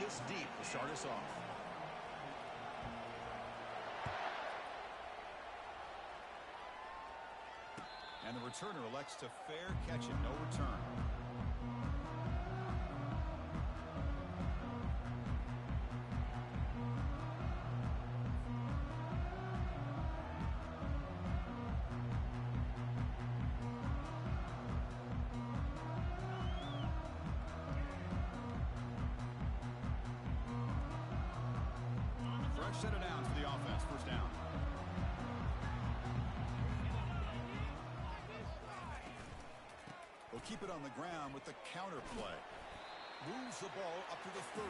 this deep to start us off. And the returner elects to fair catch it, no return. Fresh set of downs for the offense, first down. Will keep it on the ground with the counter play. Moves the ball up to the 30.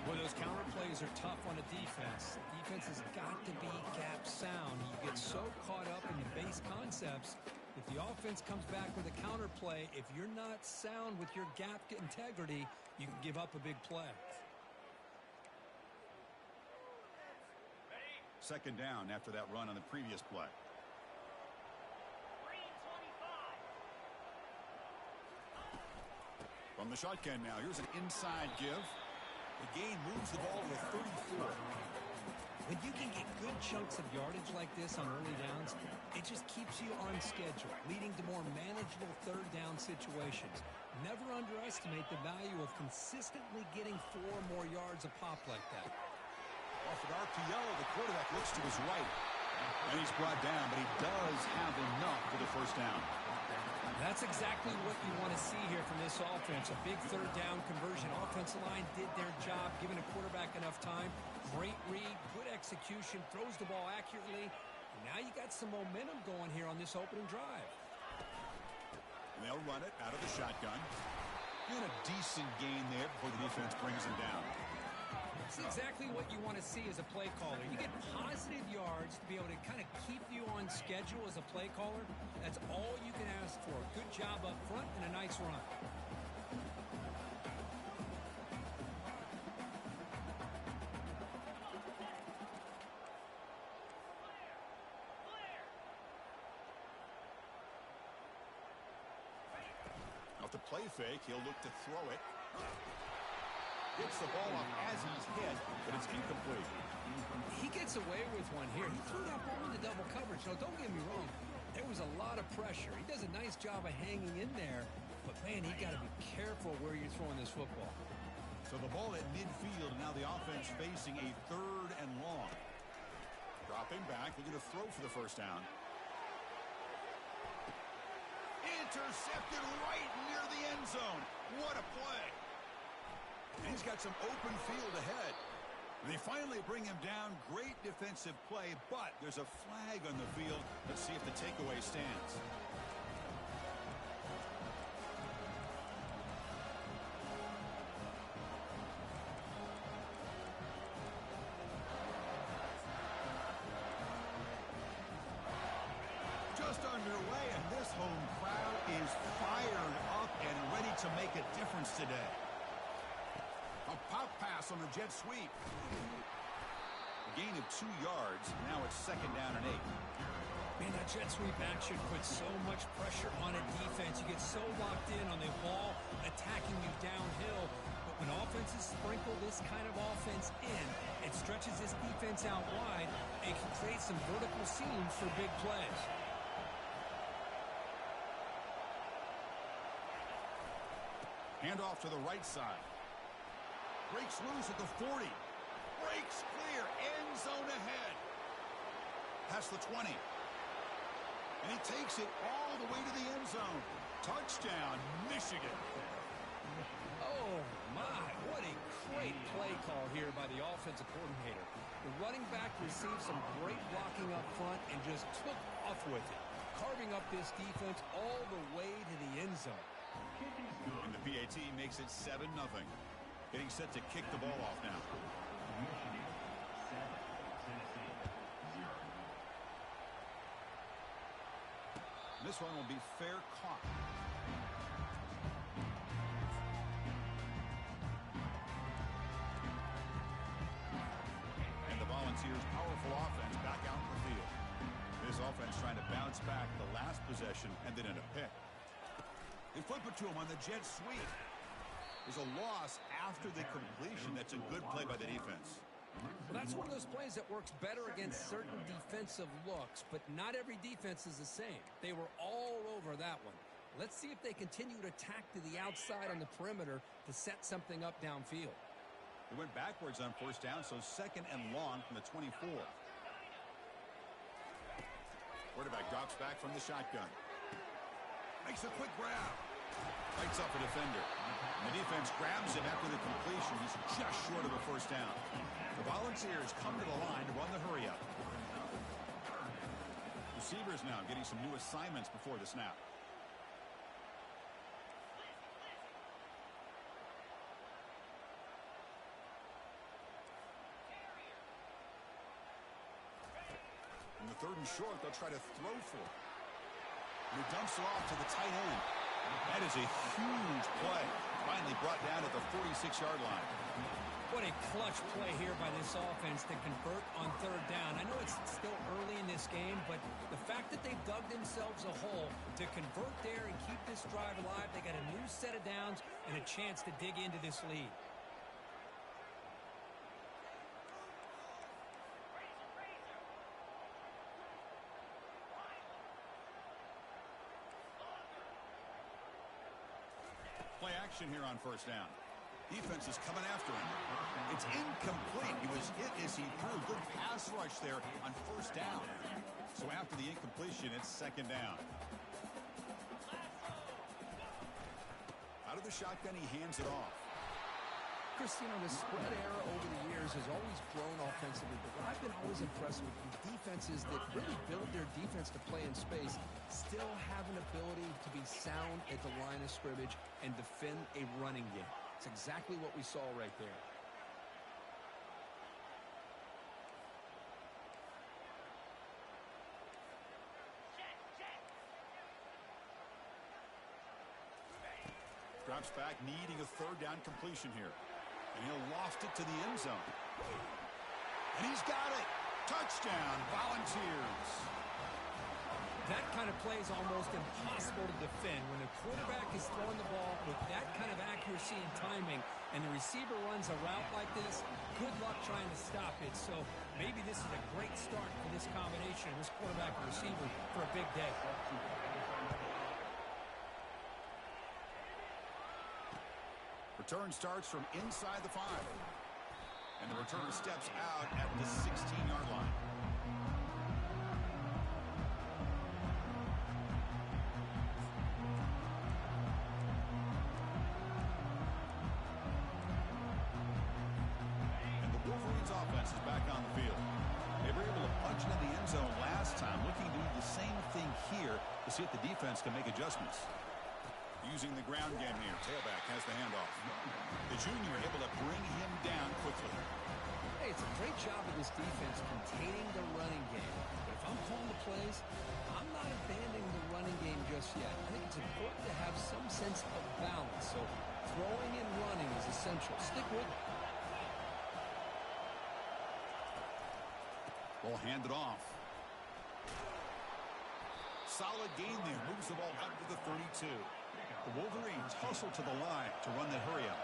Well, those counter plays are tough on a defense. Defense has got to be gap sound. You get so caught up in the base concepts. If the offense comes back with a counter play, if you're not sound with your gap integrity, you can give up a big play. Second down after that run on the previous play. From the shotgun now, here's an inside give. The gain moves the ball to the 34. When you can get good chunks of yardage like this on early downs, it just keeps you on schedule, leading to more manageable third down situations. Never underestimate the value of consistently getting 4 more yards a pop like that. Off an RPO, the quarterback looks to his right. And he's brought down, but he does have enough for the first down. That's exactly what you want to see here from this offense. A big third down conversion. Offensive line did their job, giving a quarterback enough time. Great read, good execution, throws the ball accurately. And now you got some momentum going here on this opening drive. And they'll run it out of the shotgun. And a decent gain there before the defense brings him down. It's exactly what you want to see as a play caller. You get positive yards to be able to kind of keep you on schedule as a play caller. That's all you can ask for. Good job up front and a nice run. Off the play fake, he'll look to throw it. Gets the ball up as he's hit, but it's incomplete. He gets away with one here. He threw that ball into double coverage. Now, don't get me wrong. There was a lot of pressure. He does a nice job of hanging in there. But, man, you got to be careful where you're throwing this football. So the ball at midfield, and now the offense facing a 3rd and long. Dropping back, looking to throw for the first down. Intercepted right near the end zone. What a play. And he's got some open field ahead. They finally bring him down. Great defensive play, but there's a flag on the field. Let's see if the takeaway stands. Just underway, and this home crowd is fired up and ready to make a difference today. A pop pass on the jet sweep. A gain of 2 yards. Now it's 2nd down and 8. Man, that jet sweep action puts so much pressure on a defense. You get so locked in on the ball attacking you downhill. But when offenses sprinkle this kind of offense in, it stretches this defense out wide and can create some vertical seams for big plays. Handoff to the right side. Breaks loose at the 40. Breaks clear. End zone ahead. Past the 20. And he takes it all the way to the end zone. Touchdown, Michigan. Oh, my. What a great play call here by the offensive coordinator. The running back received some great blocking up front and just took off with it, carving up this defense all the way to the end zone. And the PAT makes it 7-0. Getting set to kick the ball off now. This one will be fair caught. And the Volunteers' powerful offense back out in the field. This offense trying to bounce back the last possession and then in a pick. They flip it to him on the jet sweep. There's a loss after the completion. That's a good play by the defense. Well, that's one of those plays that works better against certain defensive looks, but not every defense is the same. They were all over that one. Let's see if they continue to attack to the outside on the perimeter to set something up downfield. They went backwards on first down, so 2nd and long from the 24. Quarterback drops back from the shotgun. Makes a quick grab. Fights up a defender. And the defense grabs him after the completion. He's just short of a first down. The Volunteers come to the line to run the hurry up. Receivers now getting some new assignments before the snap. In the 3rd and short, they'll try to throw for it. And he dumps it off to the tight end. That is a huge play. Finally brought down at the 46-yard line. What a clutch play here by this offense to convert on 3rd down. I know it's still early in this game, but the fact that they've dug themselves a hole to convert there and keep this drive alive, they got a new set of downs and a chance to dig into this lead. Play action here on first down. Defense is coming after him. It's incomplete. He was hit as he threw. Good pass rush there on first down. So after the incompletion, it's 2nd down. Out of the shotgun, he hands it off. Chris, you know, the spread era over the years has always grown offensively, but what I've been always impressed with is defenses that really build their defense to play in space still have an ability to be sound at the line of scrimmage and defend a running game. It's exactly what we saw right there. Drops back, needing a 3rd down completion here. And he'll loft it to the end zone. And he's got it. Touchdown, Volunteers. That kind of play is almost impossible to defend when the quarterback is throwing the ball with that kind of accuracy and timing, and the receiver runs a route like this. Good luck trying to stop it. So maybe this is a great start for this combination, this quarterback and receiver, for a big day. Return starts from inside the 5. And the returner steps out at the 16-yard line. And the Wolverines offense is back on the field. They were able to punch into the end zone last time, looking to do the same thing here to see if the defense can make adjustments. Using the ground game here. Tailback has the handoff. The junior able to bring him down quickly. Hey, it's a great job of this defense containing the running game. But if I'm calling the plays, I'm not abandoning the running game just yet. I think it's important to have some sense of balance. So throwing and running is essential. Stick with it. Ball handed off. Solid gain there. Moves the ball out to the 32. The Wolverines hustle to the line to run the hurry up.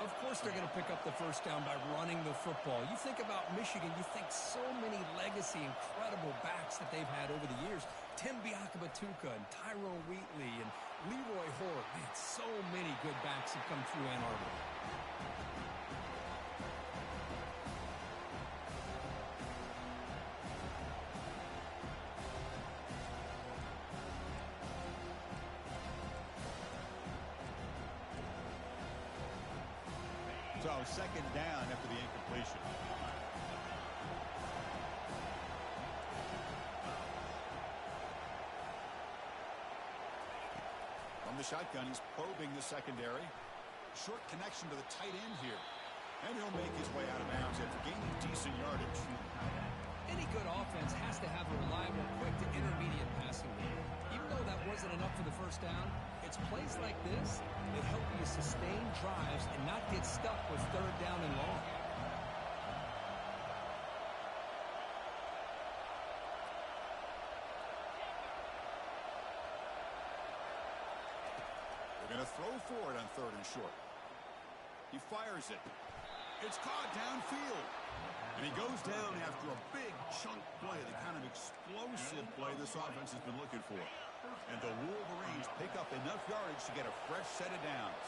Of course they're going to pick up the first down by running the football. You think about Michigan, you think so many legacy, incredible backs that they've had over the years. Tim Biakabatuka and Tyrone Wheatley and Leroy Horde. Man, so many good backs have come through Ann Arbor. So 2nd down after the incompletion. From the shotgun, he's probing the secondary. Short connection to the tight end here. And he'll make his way out of bounds after gaining decent yardage. Any good offense has to have a reliable, quick to intermediate passing game. Even though that wasn't enough for the first down, it's plays like this that help you sustain drives and not get stuck with 3rd down and long. They're going to throw for it on 3rd and short. He fires it. It's caught downfield. And he goes down after a big chunk play, the kind of explosive play this offense has been looking for. And the Wolverines pick up enough yardage to get a fresh set of downs.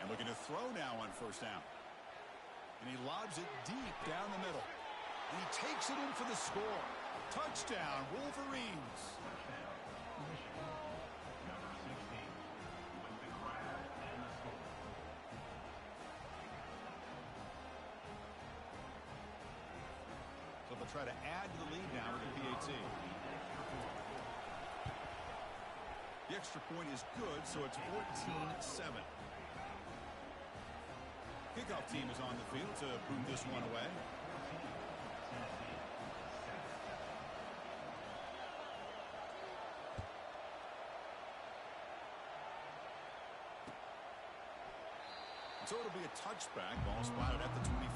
And looking to throw now on first down. And he lobs it deep down the middle. And he takes it in for the score. Touchdown, Wolverines. So they'll try to add to the lead now with the PAT. The extra point is good, so it's 14-7. Kickoff team is on the field to boot this one away. So it'll be a touchback. Ball spotted at the 25.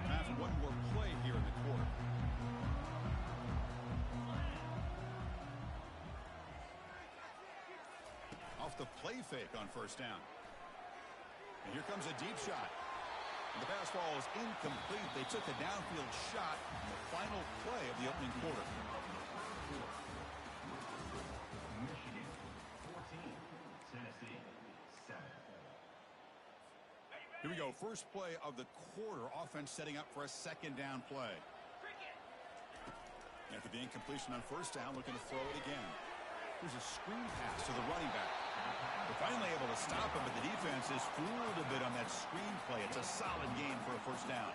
Have one more play here in the quarter. Off the play fake on first down. And here comes a deep shot. And the pass ball is incomplete. They took a downfield shot in the final play of the opening quarter. Michigan 14, Tennessee 7. Here we go. First play of the quarter. Offense setting up for a second down play. After the incompletion on first down, looking to throw it again. Here's a screen pass to the running back. They're finally able to stop him, but the defense is fooled a bit on that screen play. It's a solid game for a first down.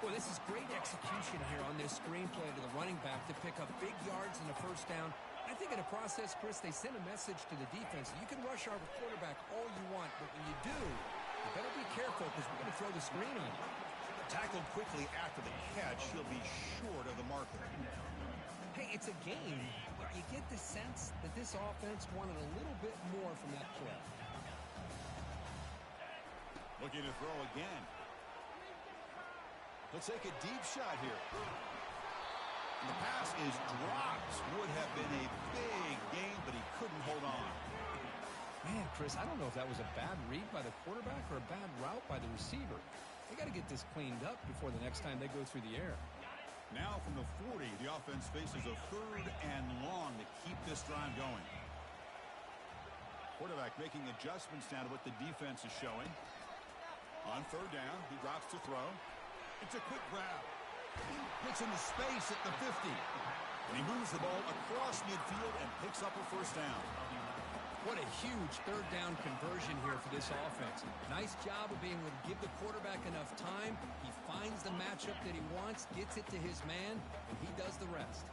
Well, this is great execution here on this screen play to the running back to pick up big yards in the first down. I think in the process, Chris, they send a message to the defense. You can rush our quarterback all you want, but when you do, you better be careful because we're going to throw the screen on you. Tackled quickly after the catch. He'll be short of the marker. Hey, it's a game, but you get the sense that this offense wanted a little bit more from that play. Looking to throw again. Let's take a deep shot here. And the pass is dropped. Would have been a big game, but he couldn't hold on. Man, Chris, I don't know if that was a bad read by the quarterback or a bad route by the receiver. They got to get this cleaned up before the next time they go through the air. Now from the 40, the offense faces a 3rd and long to keep this drive going. Quarterback making adjustments now to what the defense is showing. On 3rd down, he drops to throw. It's a quick grab. Gets into space at the 50. And he moves the ball across midfield and picks up a first down. What a huge 3rd down conversion here for this offense. Nice job of being able to give the quarterback enough time. He finds the matchup that he wants, gets it to his man, and he does the rest.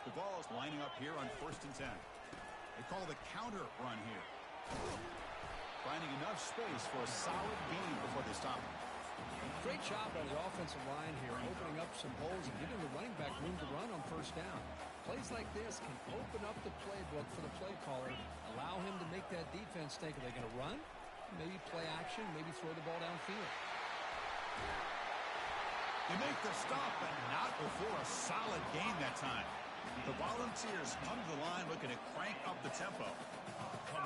The ball is lining up here on 1st and 10. They call the counter run here. Finding enough space for a solid gain before they stop him. Great job by the offensive line here, opening up some holes and giving the running back room to run on 1st down. Plays like this can open up the playbook for the play caller, allow him to make that defense think, are they going to run? Maybe play action, maybe throw the ball downfield. They make the stop, but not before a solid gain that time. The Volunteers come to the line looking to crank up the tempo.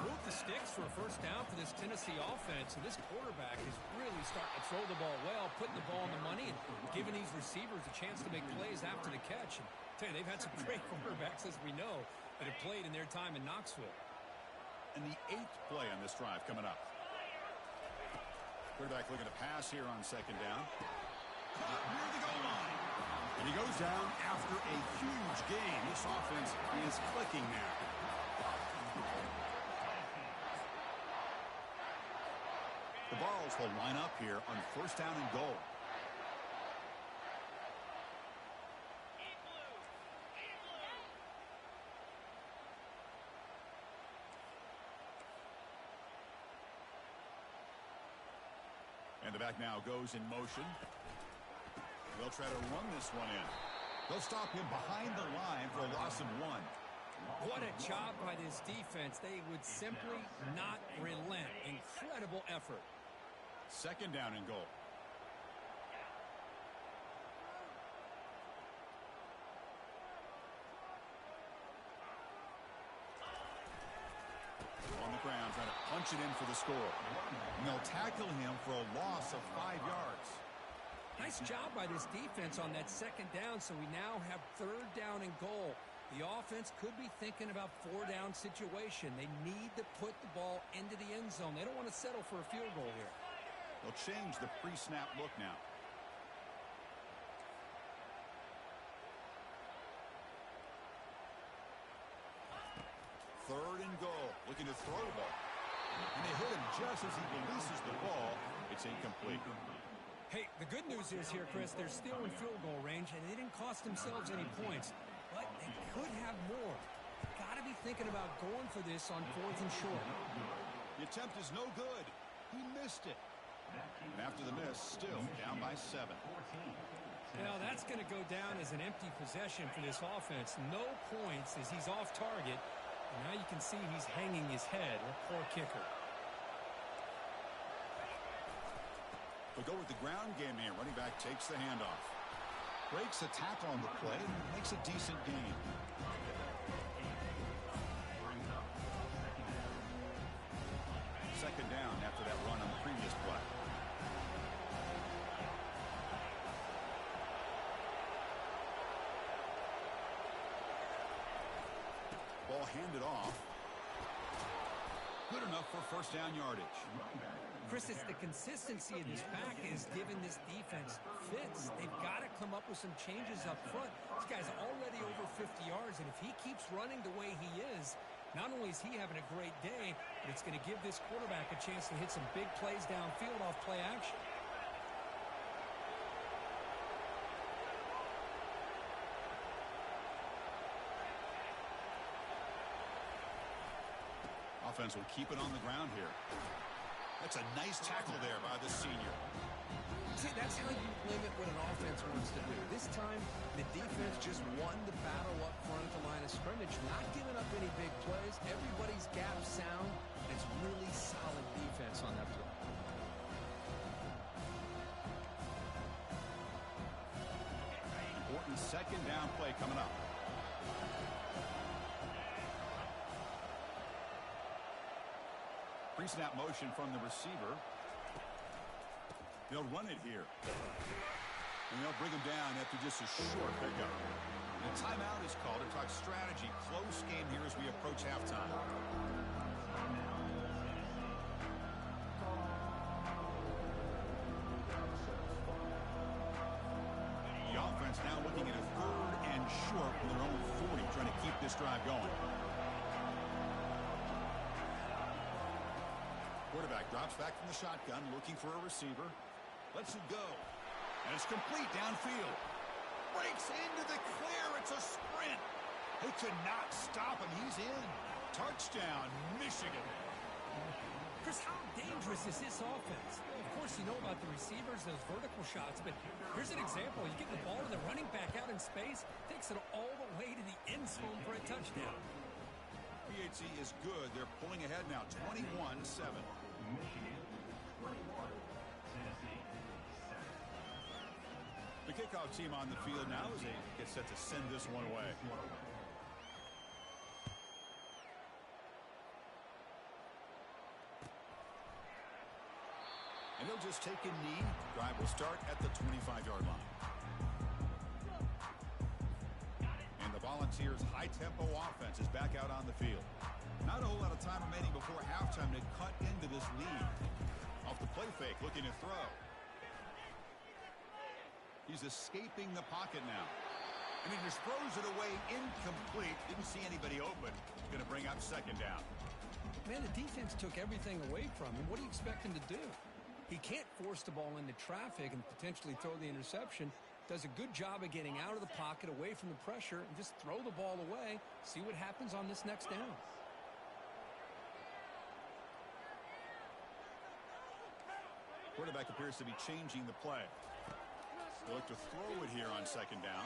Move the sticks for a first down for this Tennessee offense, and this quarterback is really starting to throw the ball well, putting the ball on the money, and giving these receivers a chance to make plays after the catch. And I tell you, they've had some great quarterbacks, as we know, that have played in their time in Knoxville. And the 8th play on this drive coming up. Quarterback looking to pass here on 2nd down. Caught near the goal line. And he goes down after a huge gain. This offense is clicking now. The Vols will line up here on 1st down and goal. And the back now goes in motion. They'll try to run this one in. They'll stop him behind the line for a loss of 1. What a job by this defense. They would simply not relent. Incredible effort. Second down and goal. On the ground, trying to punch it in for the score. And they'll tackle him for a loss of 5 yards. Nice job by this defense on that second down, so we now have third down and goal. The offense could be thinking about four-down situation. They need to put the ball into the end zone. They don't want to settle for a field goal here. They'll change the pre-snap look now. Third and goal, looking to throw the ball. And they hit him just as he releases the ball. It's incomplete. Hey, the good news is here, Chris, they're still in field goal range, and they didn't cost themselves any points. But they could have more. Got to be thinking about going for this on fourth and short. The attempt is no good. He missed it. And after the miss, still down by 7. Well, that's going to go down as an empty possession for this offense. No points as he's off target. And now you can see he's hanging his head. A poor kicker. They'll go with the ground game here. Running back takes the handoff. Breaks a tackle on the play. Makes a decent gain. Second down after that run on the previous play. Ball handed off. Good enough for first down yardage. Chris, it's the consistency of this back is giving this defense fits. They've got to come up with some changes up front. This guy's already over 50 yards, and if he keeps running the way he is, not only is he having a great day, but it's going to give this quarterback a chance to hit some big plays downfield off play action. Offense will keep it on the ground here. That's a nice tackle there by the senior. See, that's how you limit what an offense wants to do. This time, the defense just won the battle up front at the line of scrimmage, not giving up any big plays. Everybody's gap sound. It's really solid defense on that play. Important second down play coming up. Pre-snap motion from the receiver. They'll run it here. And they'll bring him down after just a short pickup. And a timeout is called to talk strategy. Close game here as we approach halftime. The offense now looking at a third and short from their own 40, trying to keep this drive going. Quarterback drops back from the shotgun, looking for a receiver. Lets it go. And it's complete downfield. Breaks into the clear. It's a sprint. They could not stop him. He's in. Touchdown, Michigan. Chris, how dangerous is this offense? Of course, you know about the receivers, those vertical shots, but here's an example. You get the ball to the running back out in space, takes it all the way to the end zone for a touchdown. PHC is good. They're pulling ahead now, 21-7. Michigan 21, Tennessee 7. The kickoff team on the field now as they get set to send this one away. And they'll just take a knee. Drive will start at the 25-yard line. And the Volunteers' high-tempo offense is back out on the field. Not a whole lot of time remaining before halftime to cut into this lead. Off the play fake, looking to throw. He's escaping the pocket now. And he just throws it away incomplete. Didn't see anybody open. Going to bring up second down. Man, the defense took everything away from him. What do you expect him to do? He can't force the ball into traffic and potentially throw the interception. Does a good job of getting out of the pocket, away from the pressure, and just throw the ball away. See what happens on this next down. Quarterback appears to be changing the play. They look to throw it here on second down.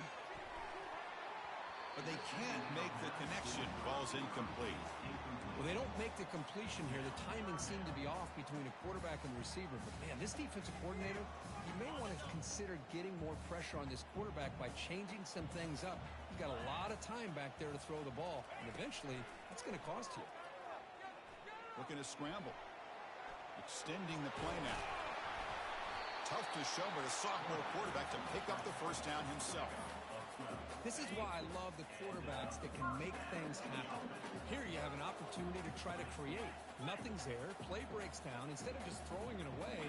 but they can't make the connection. Ball's incomplete. Well, they don't make the completion here. The timing seemed to be off between a quarterback and the receiver. But, man, this defensive coordinator, he may want to consider getting more pressure on this quarterback by changing some things up. He's got a lot of time back there to throw the ball, and eventually that's going to cost you. Looking to scramble. Extending the play now. Tough to show, but a sophomore quarterback to pick up the first down himself. This is why I love the quarterbacks that can make things happen. Here you have an opportunity to try to create. Nothing's there. Play breaks down. Instead of just throwing it away,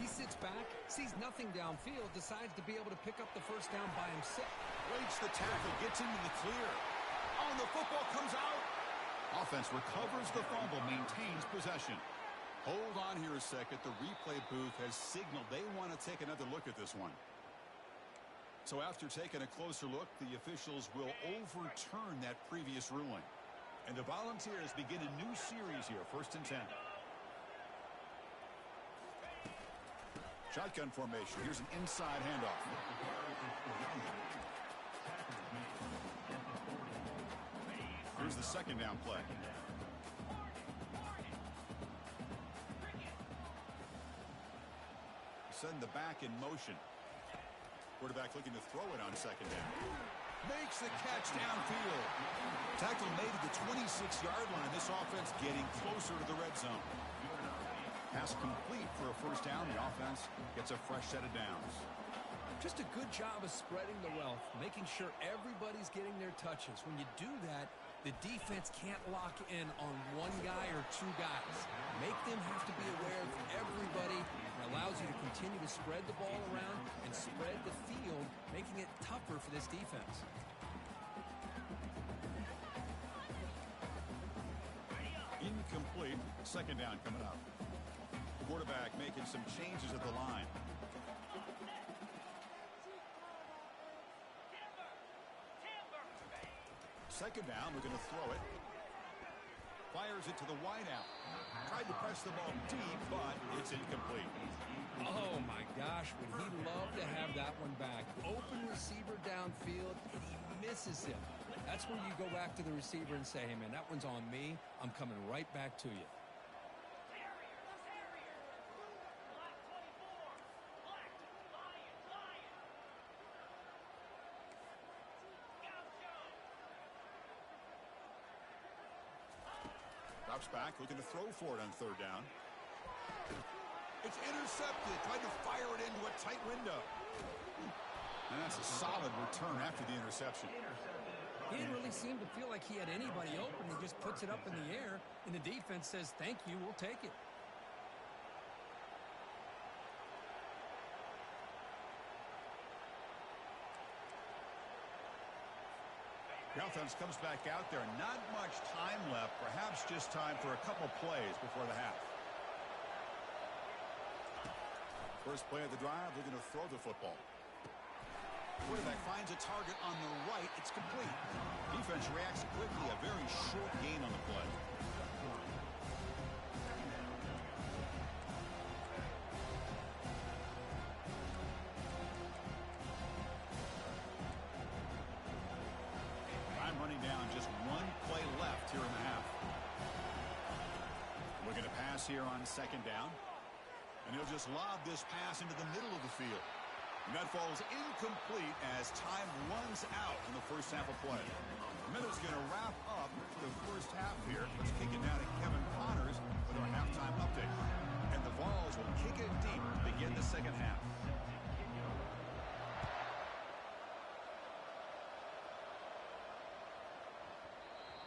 he sits back, sees nothing downfield, decides to be able to pick up the first down by himself. Breaks the tackle, gets into the clear. Oh, and the football comes out. Offense recovers the fumble, maintains possession. Hold on here a second. The replay booth has signaled they want to take another look at this one. So after taking a closer look, the officials will overturn that previous ruling. And the Volunteers begin a new series here, 1st and 10. Shotgun formation. Here's an inside handoff. Here's the second down play. Send the back in motion. Quarterback looking to throw it on second down. Makes the catch downfield. Tackle made at the 26-yard line. This offense getting closer to the red zone. Pass complete for a first down. The offense gets a fresh set of downs. Just a good job of spreading the wealth, making sure everybody's getting their touches. When you do that, the defense can't lock in on one guy or two guys. Make them have to be aware of everybody. It allows you to continue to spread the ball around and spread the field, making it tougher for this defense. Incomplete. Second down coming up. Quarterback making some changes at the line. Second down, we're going to throw it. Fires it to the wideout. Tried to press the ball deep, but it's incomplete. Oh, my gosh, would he love to have that one back. Open receiver downfield, and he misses him. That's where you go back to the receiver and say, hey, man, that one's on me. I'm coming right back to you. Drops back, looking to throw for it on third down. It's intercepted. Tried to fire it into a tight window. And that's a solid return after the interception. He didn't really seem to feel like he had anybody open. He just puts it up in the air, and the defense says, thank you, we'll take it. The offense comes back out there. Not much time left. Perhaps just time for a couple plays before the half. First play of the drive, they're going to throw the football. Quarterback finds a target on the right. It's complete. Defense reacts quickly. A very short gain on the play. Time running down. Just one play left here in the half. Looking to pass here on second down. And he'll just lob this pass into the middle of the field. And that falls incomplete as time runs out in the first half of play. Minute's going to wrap up the first half here. Let's kick it now to Kevin Connors with our halftime update. And the Vols will kick it deep to begin the second half.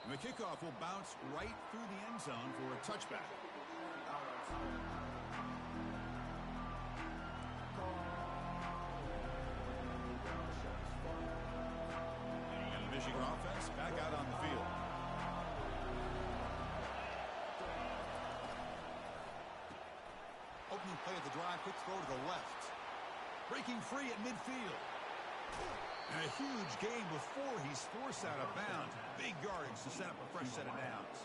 And the kickoff will bounce right through the end zone for a touchback. Michigan offense back out on the field. Opening play of the drive, quick throw to the left. Breaking free at midfield. And a huge gain before he's forced out of bounds. Big yardage to set up a fresh set of downs.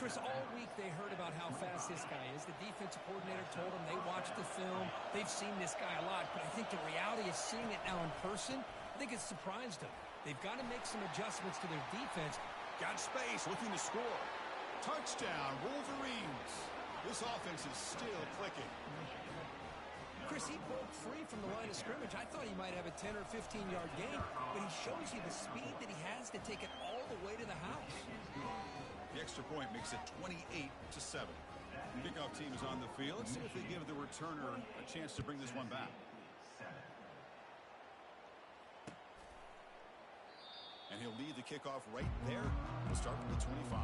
Chris, all week they heard about how fast this guy is. The defensive coordinator told them they watched the film. They've seen this guy a lot, but I think the reality of seeing it now in person, I think it's surprised them. They've got to make some adjustments to their defense. Got space, looking to score. Touchdown, Wolverines. This offense is still clicking. Chris, he broke free from the line of scrimmage. I thought he might have a 10 or 15-yard gain, but he shows you the speed that he has to take it all the way to the house. The extra point makes it 28-7. Kickoff team is on the field. Let's see if they give the returner a chance to bring this one back. And he'll lead the kickoff right there. We'll start from the 25.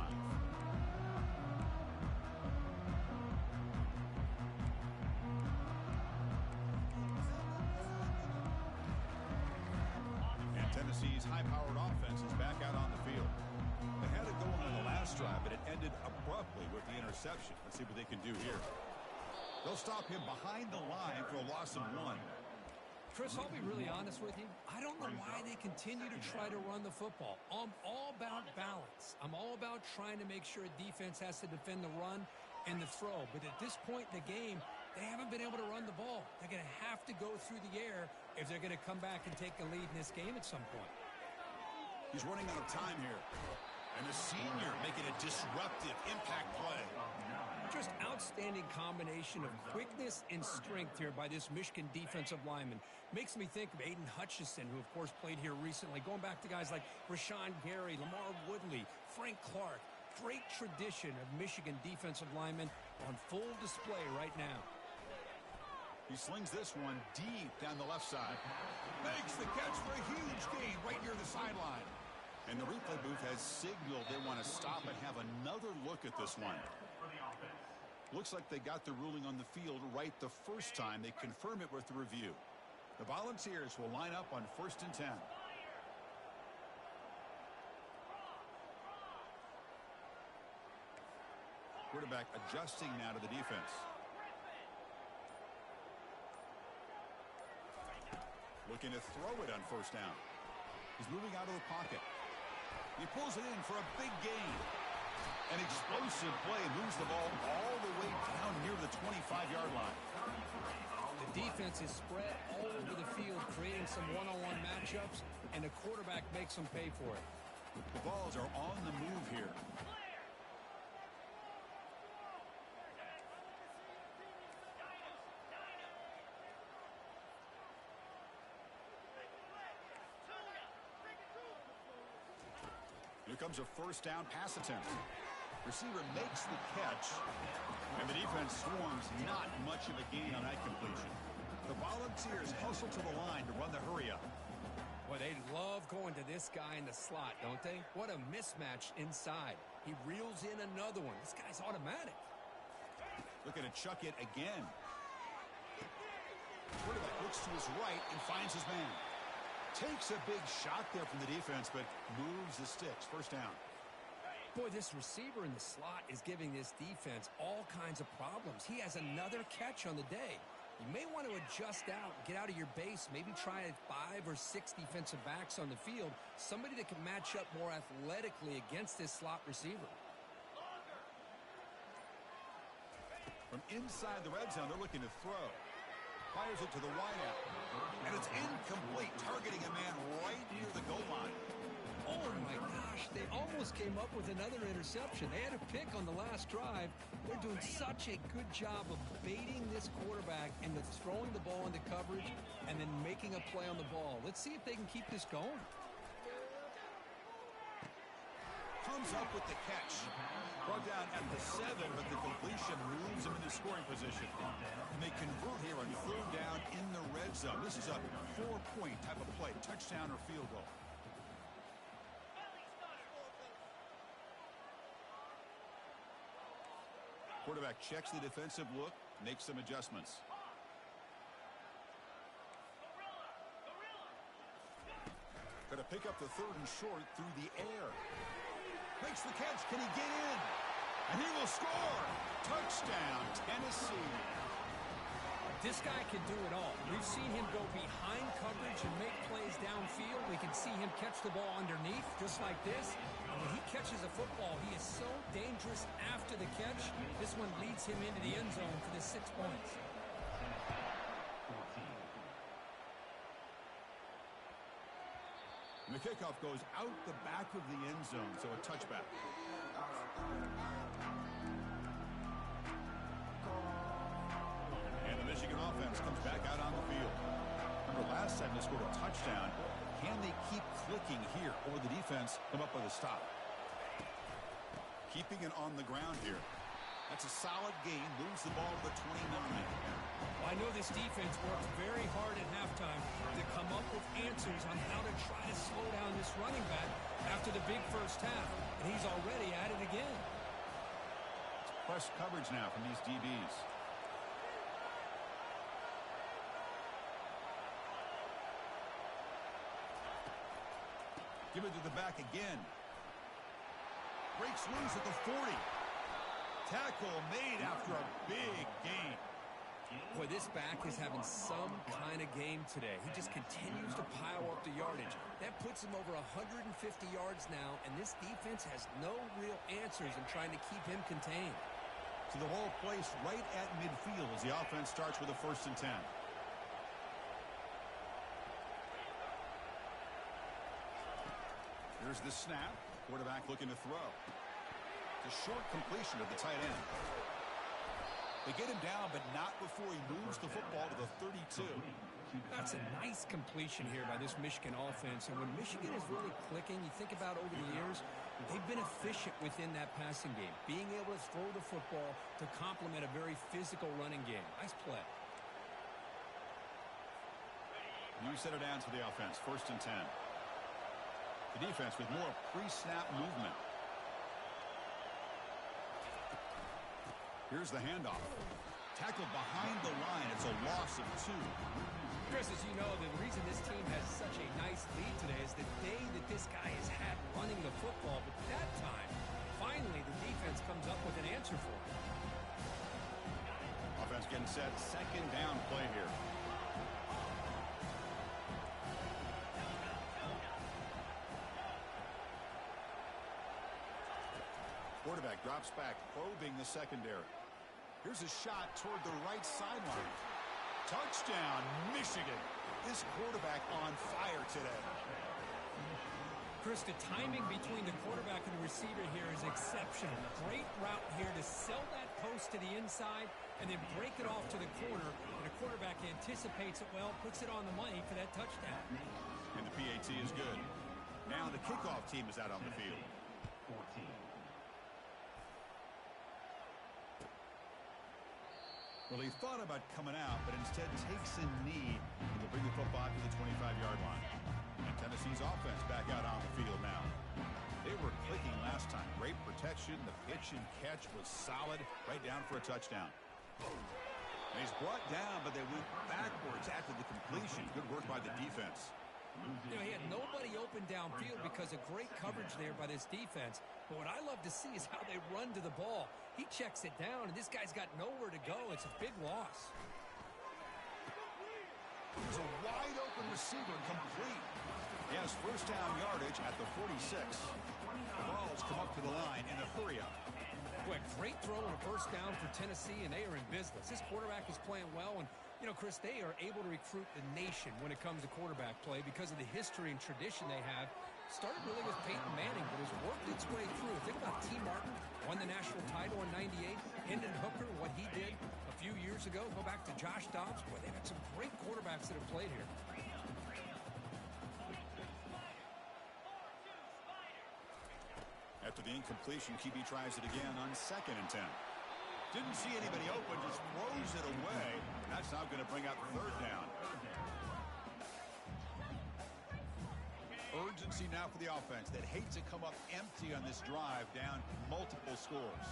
And Tennessee's high-powered offense is back out on the field. They had it going on the last drive, but it ended abruptly with the interception. Let's see what they can do here. They'll stop him behind the line for a loss of 1. Chris, I'll be really honest with you. I don't know why they continue to try to run the football. I'm all about balance. I'm all about trying to make sure a defense has to defend the run and the throw. But at this point in the game, they haven't been able to run the ball. They're going to have to go through the air if they're going to come back and take a lead in this game at some point. He's running out of time here. And the senior making a disruptive impact play. Just outstanding combination of quickness and strength here by this Michigan defensive lineman. Makes me think of Aiden Hutchinson, who, of course, played here recently. Going back to guys like Rashawn Gary, Lamar Woodley, Frank Clark. Great tradition of Michigan defensive linemen on full display right now. He slings this one deep down the left side. Makes the catch for a huge gain right near the sideline. And the replay booth has signaled they want to stop and have another look at this one. Looks like they got the ruling on the field right the first time. They confirm it with the review. The Volunteers will line up on 1st and 10. Quarterback adjusting now to the defense. Looking to throw it on 1st down. He's moving out of the pocket. He pulls it in for a big gain. An explosive play moves the ball all the way down near the 25-yard line. The defense is spread all over the field, creating some one-on-one matchups, and the quarterback makes them pay for it. The balls are on the move here. Here comes a 1st down pass attempt. Receiver makes the catch, and the defense swarms not much of a gain on that completion. The Volunteers hustle to the line to run the hurry up. Boy, they love going to this guy in the slot, don't they? What a mismatch inside. He reels in another one. This guy's automatic. Looking to chuck it again. Quarterback looks to his right and finds his man. Takes a big shot there from the defense, but moves the sticks. 1st down. Boy, this receiver in the slot is giving this defense all kinds of problems. He has another catch on the day. You may want to adjust out, get out of your base, maybe try 5 or 6 defensive backs on the field, somebody that can match up more athletically against this slot receiver. From inside the red zone, they're looking to throw. Fires it to the wideout. And it's incomplete, targeting a man right near the goal line. Oh, my gosh. They almost came up with another interception. They had a pick on the last drive. They're doing such a good job of baiting this quarterback into throwing the ball into coverage and then making a play on the ball. Let's see if they can keep this going. Comes up with the catch. Brought down at the 7, but the completion moves him into scoring position. And they convert here on 3rd down in the red zone. This is a 4-point type of play, touchdown or field goal. Quarterback checks the defensive look, makes some adjustments. Going to pick up the 3rd and short through the air. Makes the catch. Can he get in? And he will score. Touchdown, Tennessee. This guy can do it all. We've seen him go behind coverage and make plays downfield. We can see him catch the ball underneath, just like this. And when he catches a football, he is so dangerous after the catch. This one leads him into the end zone for the 6 points. And the kickoff goes out the back of the end zone, so a touchback. And the Michigan offense comes back out on the field. Remember, last time they scored a touchdown. Can they keep clicking here, or will the defense come up with a stop? Keeping it on the ground here. That's a solid gain. Moves the ball to the 29. Well, I know this defense worked very hard at halftime to come up with answers on how to try to slow down this running back after the big first half. And he's already at it again. It's press coverage now from these DBs. Give it to the back again. Breaks loose at the 40. Tackle made after a big gain. Boy, this back is having some kind of game today. He just continues to pile up the yardage. That puts him over 150 yards now, and this defense has no real answers in trying to keep him contained. So the ball placed right at midfield as the offense starts with a 1st and 10. Here's the snap. Quarterback looking to throw. It's a short completion of the tight end. They get him down, but not before he moves the football to the 32. That's a nice completion here by this Michigan offense. And when Michigan is really clicking, you think about over the years, they've been efficient within that passing game, being able to throw the football to complement a very physical running game. Nice play. New set of downs for the offense. 1st and 10. The defense with more pre-snap movement. Here's the handoff. Tackled behind the line. It's a loss of 2. Chris, as you know, the reason this team has such a nice lead today is the day that this guy has had running the football. But that time, finally, the defense comes up with an answer for him. Offense getting set. 2nd down play here. Quarterback drops back, probing the secondary. Here's a shot toward the right sideline. Touchdown, Michigan. This quarterback on fire today. Chris, the timing between the quarterback and the receiver here is exceptional. Great route here to sell that post to the inside and then break it off to the corner. And the quarterback anticipates it well, puts it on the money for that touchdown. And the PAT is good. Now the kickoff team is out on the field. 14. Well, he thought about coming out, but instead takes a knee and will bring the football to the 25-yard line. And Tennessee's offense back out on the field now. They were clicking last time. Great protection. The pitch and catch was solid. Right down for a touchdown. And he's brought down, but they went backwards after the completion. Good work by the defense. You know, he had nobody open downfield because of great coverage there by this defense. But what I love to see is how they run to the ball. He checks it down, and this guy's got nowhere to go. It's a big loss. There's a wide-open receiver complete. He has 1st down yardage at the 46. The ball's come up to the line in a hurry-up. Boy, great throw and a 1st down for Tennessee, and they are in business. This quarterback is playing well, and you know, Chris, they are able to recruit the nation when it comes to quarterback play because of the history and tradition they have. Started really with Peyton Manning, but has worked its way through. Think about T. Martin, won the national title in '98. Hendon Hooker, what he did a few years ago. Go back to Josh Dobbs. Boy, they've got some great quarterbacks that have played here. After the incompletion, QB tries it again on 2nd and 10. Didn't see anybody open, just throws it away. That's now going to bring up 3rd down. Urgency now for the offense that hates to come up empty on this drive, down multiple scores.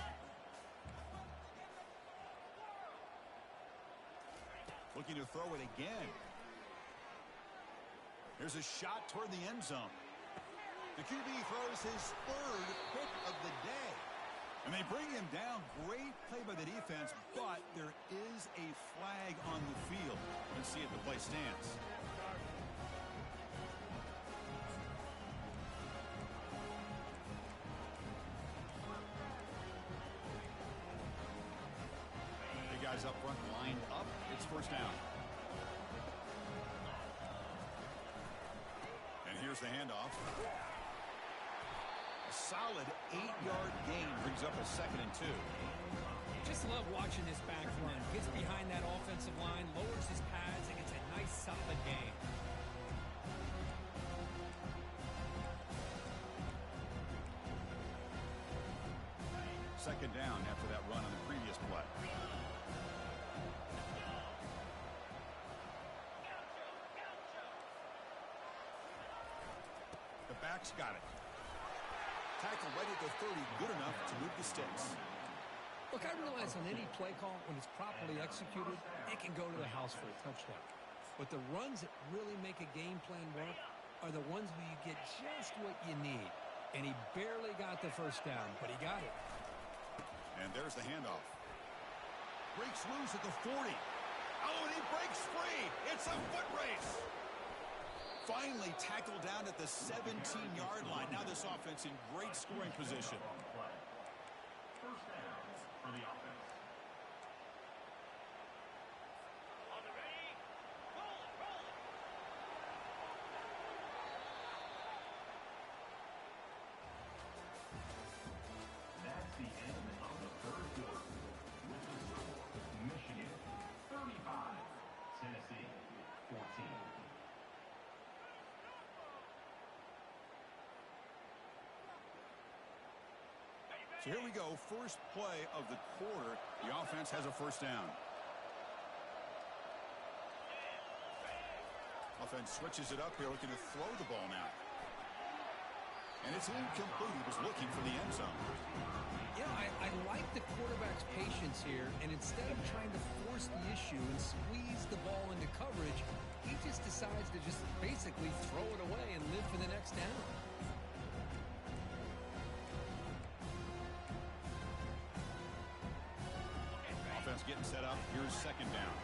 Looking to throw it again. Here's a shot toward the end zone. The QB throws his 3rd pick of the day. And they bring him down. Great play by the defense, but there is a flag on the field. Let's see if the play stands. The guys up front lined up. It's 1st down. And here's There's the handoff. A solid 8-yard gain brings up a 2nd and 2. Just love watching this back run. Gets behind that offensive line, lowers his pads, and gets a nice solid gain. Second down after that run on the previous play. The back's got it. Tackle right at the 30, good enough to move the sticks. Look, I realize on any play call, when it's properly executed, it can go to the house for a touchdown. But the runs that really make a game plan work are the ones where you get just what you need. And he barely got the first down, but he got it. And there's the handoff. Breaks loose at the 40. Oh, and he breaks free. It's a foot race. Finally tackled down at the 17-yard line. Now this offense in great scoring position. First down for the offense. That's the end of the third quarter. With the score, Michigan 35, Tennessee 14. So here we go, first play of the quarter. The offense has a first down. Offense switches it up here, looking to throw the ball now. And it's incomplete. He was looking for the end zone. Yeah, I like the quarterback's patience here, and instead of trying to force the issue and squeeze the ball into coverage, he just decides to just basically throw it away and live for the next down. Offense getting set up. Here's second down.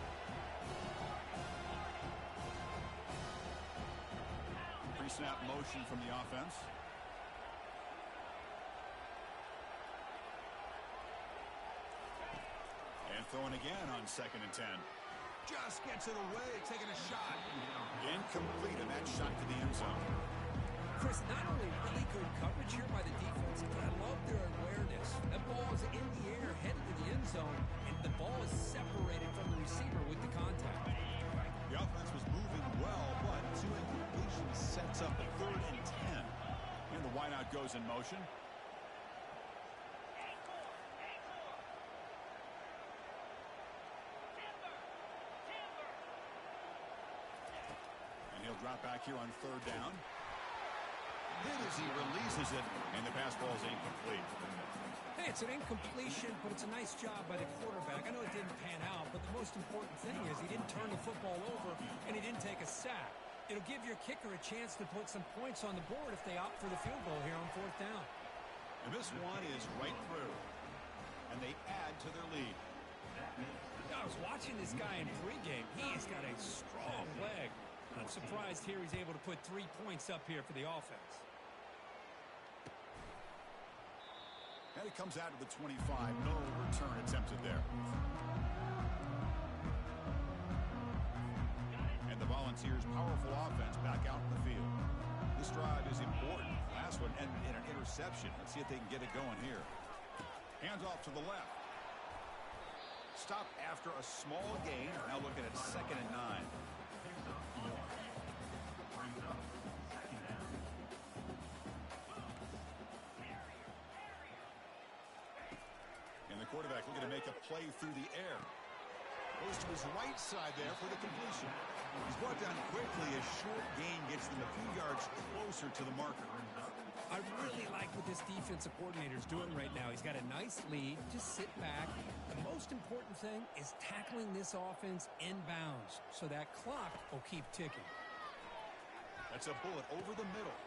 Pre-snap motion from the offense. And throwing again on 2nd and 10. Just gets it away, taking a shot. Incomplete, and that shot to the end zone. Chris, not only really good coverage here by the defense, but I love their awareness. That ball is in the air, headed to the end zone, and the ball is separated from the receiver with the contact. The offense was moving well, but 2 incompletions sets up a 3rd and 10. And the wideout goes in motion. And he'll drop back here on 3rd down. Hit as he releases it, and the pass ball is incomplete. Hey, it's an incompletion, but it's a nice job by the quarterback. I know it didn't pan out, but the most important thing is he didn't turn the football over, and he didn't take a sack. It'll give your kicker a chance to put some points on the board if they opt for the field goal here on 4th down. And this one is right through, and they add to their lead. I was watching this guy in pregame. He's got a strong leg. I'm surprised here he's able to put 3 points up here for the offense. And it comes out of the 25. No return attempted there. And the Volunteers' powerful offense back out in the field. This drive is important. Last one ended in an interception. Let's see if they can get it going here. Hands off to the left. Stop after a small gain. Now looking at 2nd and 9. Quarterback looking to make a play through the air. Goes to his right side there for the completion. He's brought down quickly. A short gain gets them a few yards closer to the marker. I really like what this defensive coordinator is doing right now. He's got a nice lead. Just sit back. The most important thing is tackling this offense inbounds so that clock will keep ticking. That's a bullet over the middle.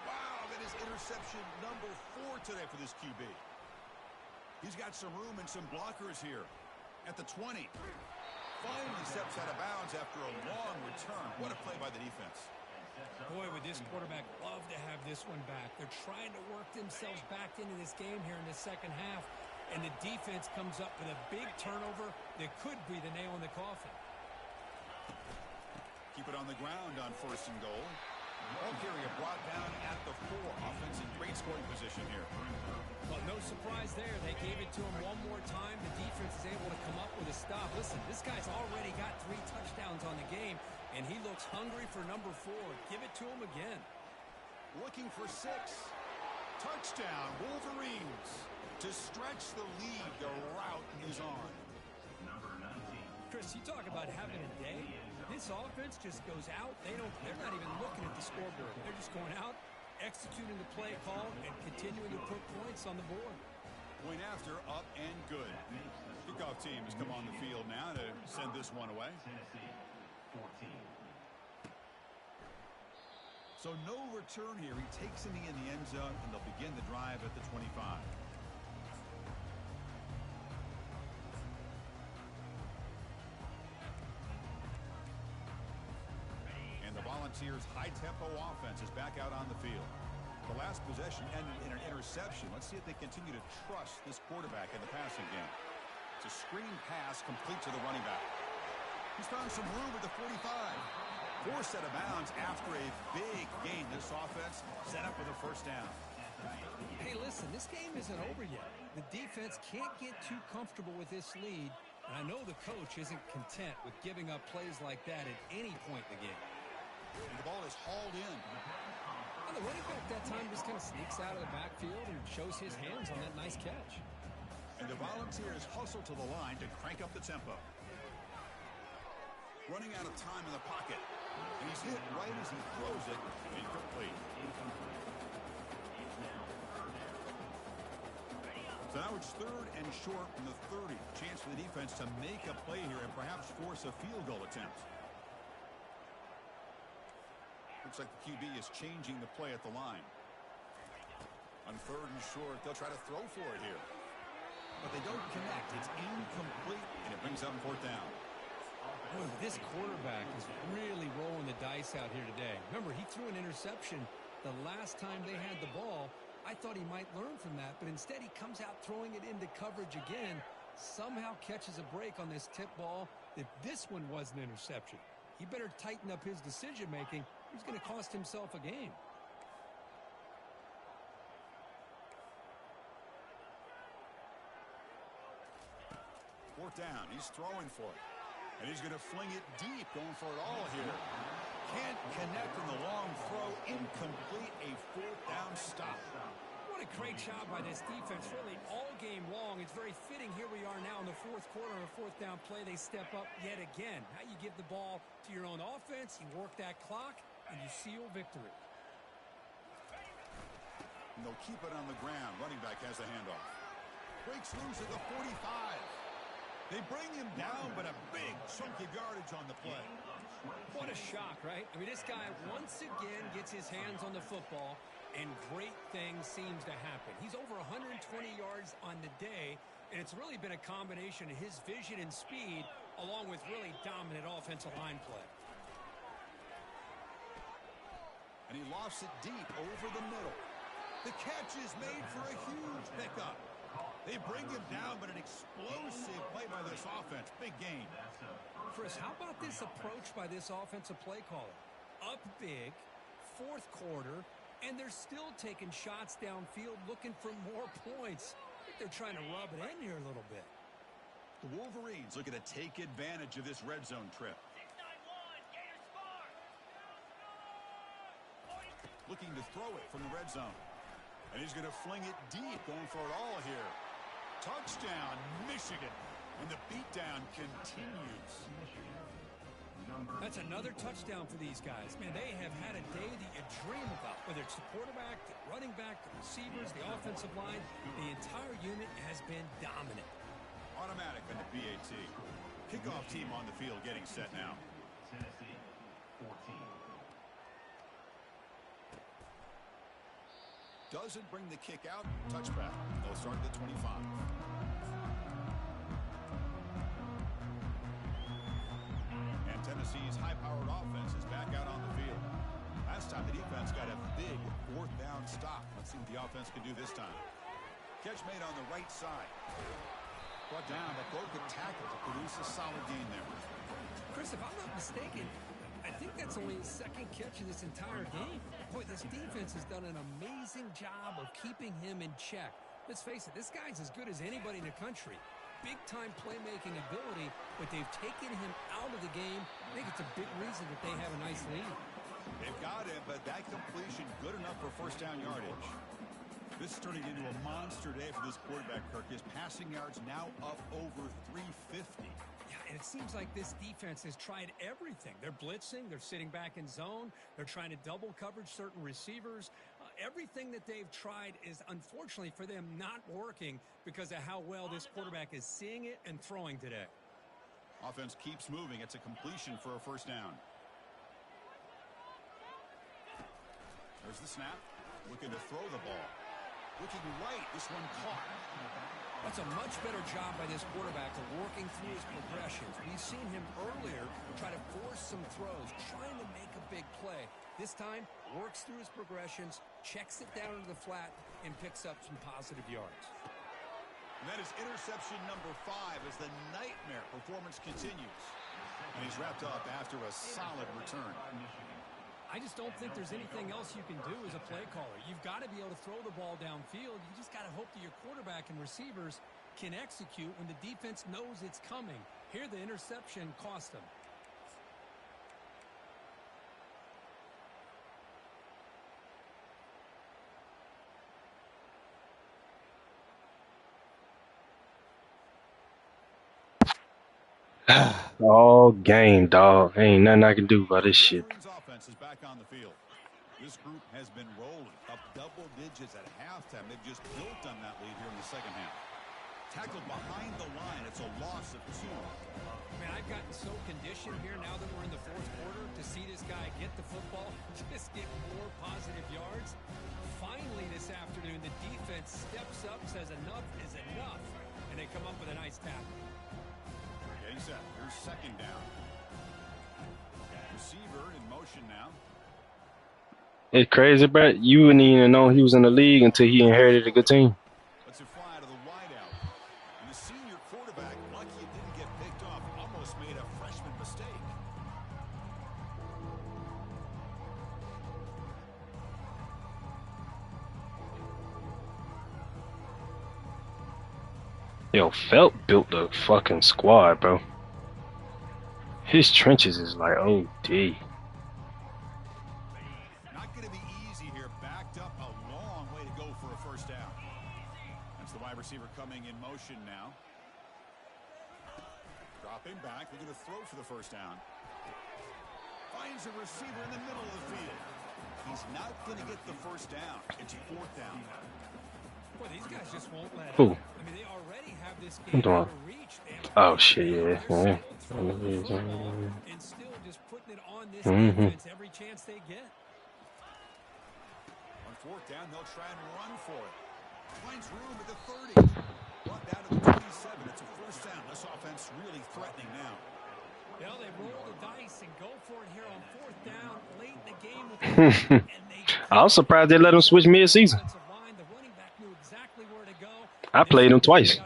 Wow, that is interception number 4 today for this QB. He's got some room and some blockers here at the 20. Finally steps out of bounds after a long return. What a play by the defense. Boy, would this quarterback love to have this one back. They're trying to work themselves back into this game here in the second half, and the defense comes up with a big turnover that could be the nail in the coffin. Keep it on the ground on 1st and goal. Ball carrier brought down at the 4. Offense in great scoring position here. Well, no surprise there. They gave it to him one more time. The defense is able to come up with a stop. Listen, this guy's already got 3 touchdowns on the game, and he looks hungry for number 4. Give it to him again. Looking for 6. Touchdown, Wolverines. To stretch the lead, the route is on. Number 19. Chris, you talk about having a day. This offense just goes out. They're not even looking at the scoreboard. They're just going out, executing the play call, and continuing to put points on the board. Point after, up and good. Kickoff team has come on the field now to send this one away. Tennessee, 14. So no return here. He takes it in the end zone, and they'll begin the drive at the 25. And the Volunteers' high-tempo offense is back out on the field. The last possession ended in an interception. Let's see if they continue to trust this quarterback in the passing game. It's a screen pass complete to the running back. He's found some room at the 45. 4 set of bounds after a big gain. This offense set up with a first down. Hey, listen, this game isn't over yet. The defense can't get too comfortable with this lead, and I know the coach isn't content with giving up plays like that at any point in the game. And the ball is hauled in. And the running back that time just kind of sneaks out of the backfield and shows his hands on that nice catch. And the Volunteers hustle to the line to crank up the tempo. Running out of time in the pocket. And he's hit right as he throws it. Incomplete. So now it's 3rd and short from the 30. Chance for the defense to make a play here and perhaps force a field goal attempt. Looks like the QB is changing the play at the line. On 3rd and short, they'll try to throw for it here. But they don't connect. It's incomplete, and it brings up 4th down. Boy, this quarterback is really rolling the dice out here today. Remember, he threw an interception the last time they had the ball. I thought he might learn from that, but instead he comes out throwing it into coverage again, somehow catches a break on this tip ball that this one was an interception. He better tighten up his decision-making. He's going to cost himself a game. Fourth down. He's throwing for it. And he's going to fling it deep, going for it all here. Can't connect in the long throw. Incomplete. A 4th down stop. What a great job by this defense, really all game long. It's very fitting. Here we are now in the 4th quarter, a 4th down play. They step up yet again. Now you give the ball to your own offense, you work that clock, and you seal victory. And they'll keep it on the ground. Running back has the handoff. Breaks loose at the 45. They bring him down, but a big chunk of yardage on the play. What a shock, right? I mean, this guy once again gets his hands on the football, and great things seems to happen. He's over 120 yards on the day, and it's really been a combination of his vision and speed, along with really dominant offensive line play. And he lofts it deep over the middle. The catch is made for a huge pickup. They bring him down, but an explosive play by this offense. Big gain. Chris, how about this approach by this offensive play caller? Up big, 4th quarter, and they're still taking shots downfield looking for more points. I think they're trying to rub it in here a little bit. The Wolverines looking to take advantage of this red zone trip. 691, Gators score! Looking to throw it from the red zone. And he's going to fling it deep, going for it all here. Touchdown, Michigan. And the beatdown continues. That's another touchdown for these guys. Man, they have had a day that you dream about. Whether it's the quarterback, the running back, the receivers, the offensive line, the entire unit has been dominant. Automatic on the BAT. Kickoff team on the field getting set now. Tennessee, 14. Doesn't bring the kick out. Touchback. They'll start at the 25. And Tennessee's high-powered offense is back out on the field. Last time the defense got a big 4th down stop. Let's see what the offense can do this time. Catch made on the right side. Brought down, but broke the tackle to produce a solid gain there. Chris, if I'm not mistaken, I think that's only his second catch of this entire game. Boy, this defense has done an amazing job of keeping him in check. Let's face it, this guy's as good as anybody in the country. Big-time playmaking ability, but they've taken him out of the game. I think it's a big reason that they have a nice lead. They've got him, but that completion good enough for first down yardage. This is turning into a monster day for this quarterback, Kirk. His passing yards now up over 350. Yeah, and it seems like this defense has tried everything. They're blitzing, they're sitting back in zone, they're trying to double coverage certain receivers. Everything that they've tried is, unfortunately for them, not working because of how well this quarterback is seeing it and throwing today. Offense keeps moving. It's a completion for a first down. There's the snap. Looking to throw the ball. Looking right. This one caught. That's a much better job by this quarterback of working through his progressions. We've seen him earlier try to force some throws, trying to make a big play. This time, works through his progressions, checks it down into the flat, and picks up some positive yards. And that is interception number 5 as the nightmare performance continues. And he's wrapped up after a solid return. I just don't think there's anything else you can do as a play caller. You've got to be able to throw the ball downfield. You just got to hope that your quarterback and receivers can execute when the defense knows it's coming. Here, the interception cost them. All game, dog. Ain't nothing I can do about this shit. Wolverines offense is back on the field. This group has been rolling up double digits at halftime. They've just built on that lead here in the second half. Tackled behind the line. It's a loss of 2. Man, I've gotten so conditioned here now that we're in the fourth quarter to see this guy get the football, just get more positive yards. Finally this afternoon, the defense steps up, says enough is enough, and they come up with a nice tackle. Getting set. Here's second down. Receiver in motion now. It's crazy, bro. You wouldn't even know he was in the league until he inherited a good team. Let's it fly to the wideout. And the senior quarterback, lucky it didn't get picked off, almost made a freshman mistake. Yo, Felt built the fucking squad, bro. His trenches is like, oh, D. Not going to be easy here. Backed up a long way to go for a first down. That's the wide receiver coming in motion now. Dropping back. They're going to throw for the first down. Finds a receiver in the middle of the field. He's not going to get the first down. It's 4th down. Boy, these guys just won't let up. Who? I mean, they already have this I'm game doing. out of reach. Oh, shit, yeah. And still just putting it on this defense every chance they get. On 4th down, they'll try and run for it. Finds room at the 30. Brought down to the 27. It's a first down. This offense really threatening now. Well, they roll the dice and go for it here on 4th down late in the game. With I was surprised they let him switch mid-season. The running back knew exactly where to go. I played him twice.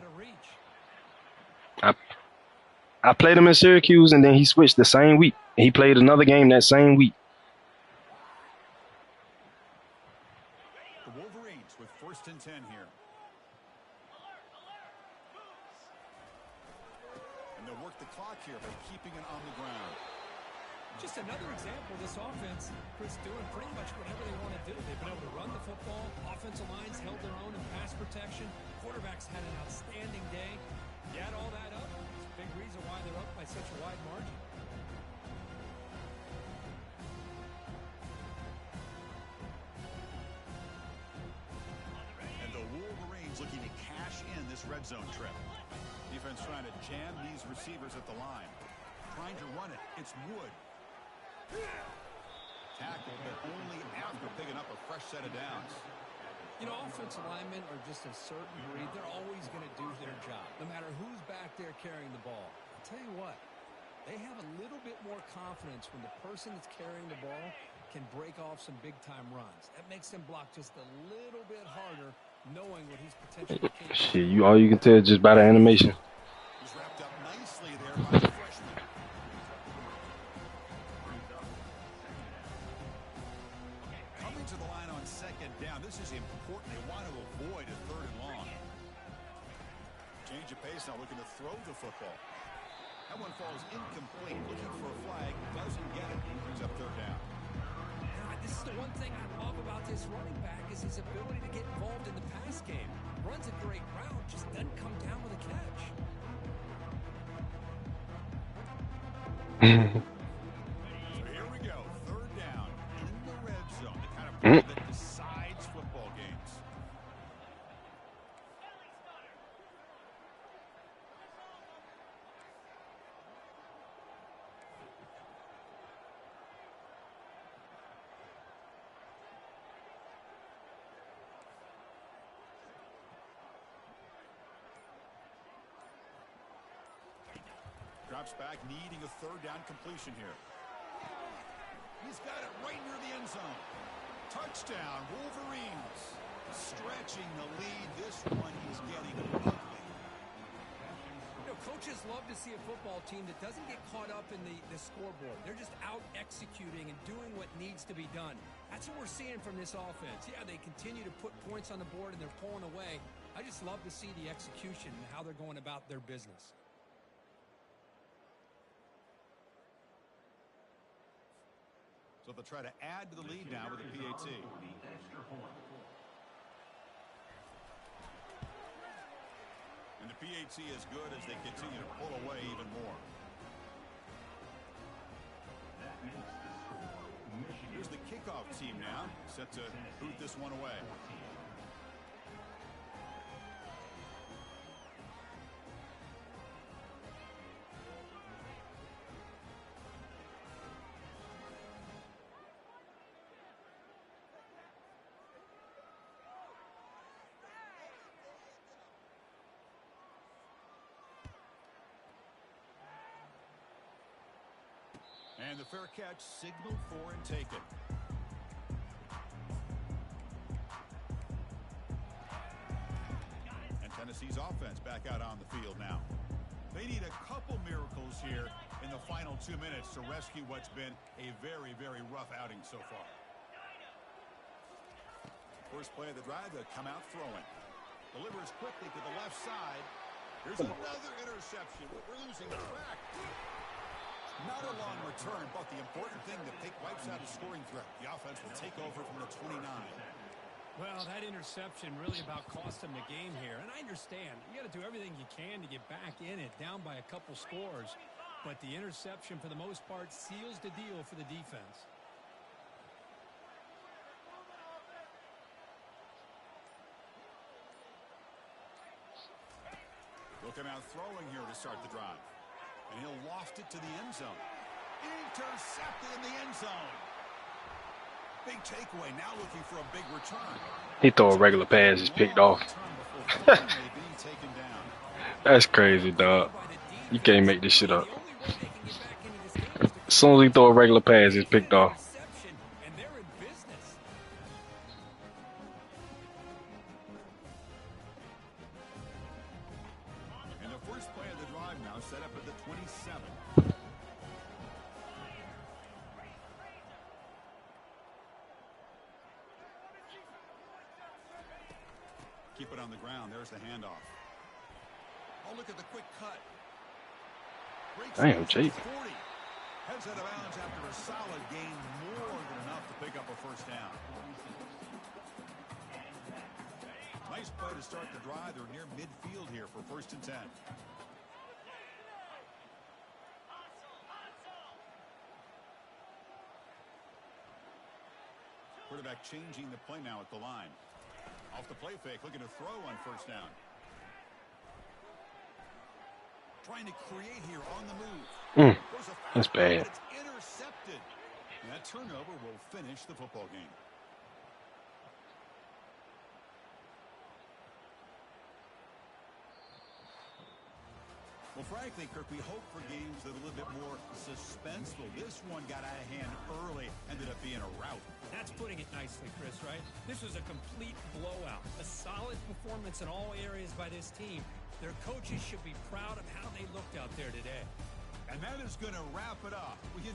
I played him in Syracuse, and then he switched the same week. He played another game that same week. The Wolverines with 1st and 10 here. And they'll work the clock here by keeping it on the ground. Just another example of this offense, Chris, doing pretty much whatever they want to do. They've been able to run the football. Offensive lines held their own in pass protection. Quarterbacks had an outstanding day. You add all that up, it's a big reason why they're up by such a wide margin. And the Wolverines looking to cash in this red zone trip. Defense trying to jam these receivers at the line. Trying to run it. It's Wood. Tackled, but only after picking up a fresh set of downs. You know, offensive linemen are just a certain breed. They're always going to do their job, no matter who's back there carrying the ball. I'll tell you what, they have a little bit more confidence when the person that's carrying the ball can break off some big-time runs. That makes them block just a little bit harder, knowing what he's potentially capable of. Shit, all you can tell just by the animation. He's wrapped up nicely there by the freshman. to the line on second down. This is important. They want to avoid a third and long. Change of pace now, looking to throw the football. That one falls incomplete. Looking for a flag. Doesn't get it. Brings up third down. This is the one thing I love about this running back is his ability to get involved in the pass game. Runs a great route, just doesn't come down with a catch. So here we go. Third down in the red zone. The kind of play that decides football games. Drops back, needing a third down completion here. He's got it right near the end zone. Touchdown, Wolverines. Stretching the lead. This one is getting ugly. You know, coaches love to see a football team that doesn't get caught up in the scoreboard. They're just out executing and doing what needs to be done. That's what we're seeing from this offense. Yeah, they continue to put points on the board and they're pulling away. I just love to see the execution and how they're going about their business. So they'll try to add to the lead now with a PAT. And the PAT is good as they continue to pull away even more. Here's the kickoff team now, set to boot this one away. And the fair catch signaled for and taken. And Tennessee's offense back out on the field now. They need a couple miracles here in the final 2 minutes to rescue what's been a very, very rough outing so far. First play of the drive, they'll come out throwing. Delivers quickly to the left side. Here's another interception. We're losing track. Not a long return, but the important thing that wipes out a scoring threat. The offense will take over from the 29. Well, that interception really about cost them the game here. And I understand. You got to do everything you can to get back in it, down by a couple scores. But the interception, for the most part, seals the deal for the defense. Looking out throwing here to start the drive. And he'll loft it to the end zone. Intercepted in the end zone. Big takeaway. Now looking for a big return. He throw a regular pass, he's picked off. That's crazy, dog. You can't make this shit up. As soon as he throw a regular pass, he's picked off. Set up at the 27. Keep it on the ground. There's the handoff. Oh, look at the quick cut. Damn, Jake. Heads out of bounds after a solid gain, more than enough to pick up a first down. Nice play to start the drive. They're near midfield here for 1st and 10. Quarterback changing the play now at the line. Off the play fake, looking to throw on first down. Trying to create here on the move. That's bad. It's intercepted. And that turnover will finish the football game. Well, frankly, Kirk, we hope for games that are a little bit more suspenseful. This one got out of hand early, ended up being a rout. That's putting it nicely, Chris, right? This was a complete blowout. A solid performance in all areas by this team. Their coaches should be proud of how they looked out there today. And that is going to wrap it up. We can